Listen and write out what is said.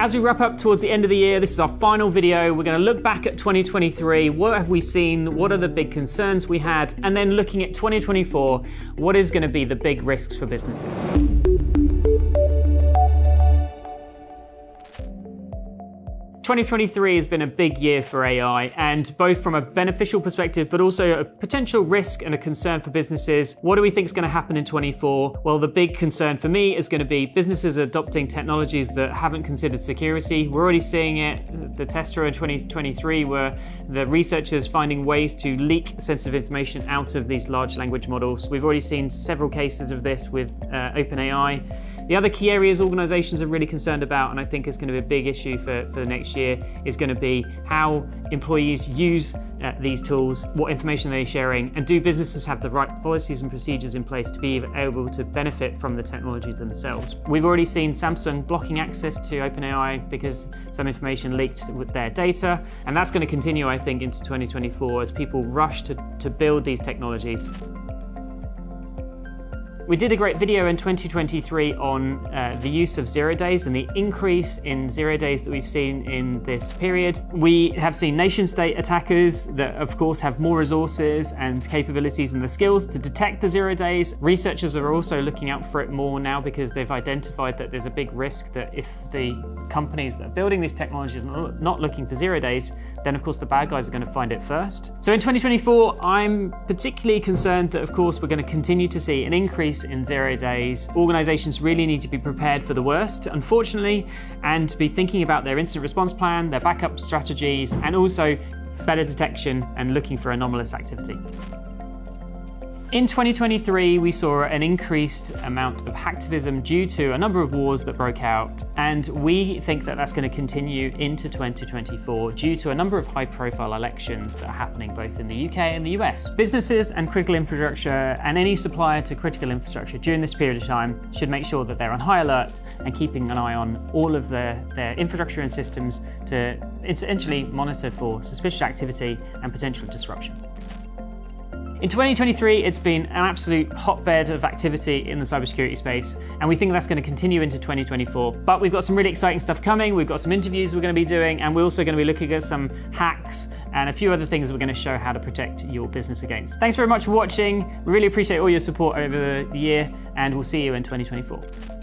As we wrap up towards the end of the year, this is our final video. We're going to look back at 2023. What have we seen? What are the big concerns we had? And then looking at 2024, what is going to be the big risks for businesses? 2023 has been a big year for AI, and both from a beneficial perspective, but also a potential risk and a concern for businesses. What do we think is going to happen in 24? Well, the big concern for me is going to be businesses adopting technologies that haven't considered security. We're already seeing it. The tester in 2023 were the researchers finding ways to leak sensitive information out of these large language models. We've already seen several cases of this with OpenAI. The other key areas organizations are really concerned about, and I think is going to be a big issue for the next year, is going to be how employees use these tools, what information they're sharing, and do businesses have the right policies and procedures in place to be able to benefit from the technology themselves. We've already seen Samsung blocking access to OpenAI because some information leaked with their data, and that's going to continue, I think, into 2024 as people rush to build these technologies. We did a great video in 2023 on the use of 0 days and the increase in 0 days that we've seen in this period. We have seen nation state attackers that of course have more resources and capabilities and the skills to detect the 0 days. Researchers are also looking out for it more now because they've identified that there's a big risk that if the companies that are building these technologies are not looking for 0 days, then of course the bad guys are going to find it first. So in 2024, I'm particularly concerned that of course we're going to continue to see an increase in 0 days. Organizations really need to be prepared for the worst, unfortunately, and to be thinking about their incident response plan, their backup strategies, and also better detection and looking for anomalous activity. In 2023, we saw an increased amount of hacktivism due to a number of wars that broke out, and we think that that's going to continue into 2024 due to a number of high-profile elections that are happening both in the UK and the US. Businesses and critical infrastructure and any supplier to critical infrastructure during this period of time should make sure that they're on high alert and keeping an eye on all of their infrastructure and systems to essentially monitor for suspicious activity and potential disruption. In 2023, it's been an absolute hotbed of activity in the cybersecurity space, and we think that's going to continue into 2024. But we've got some really exciting stuff coming. We've got some interviews we're going to be doing, and we're also going to be looking at some hacks and a few other things we're going to show how to protect your business against. Thanks very much for watching. We really appreciate all your support over the year, and we'll see you in 2024.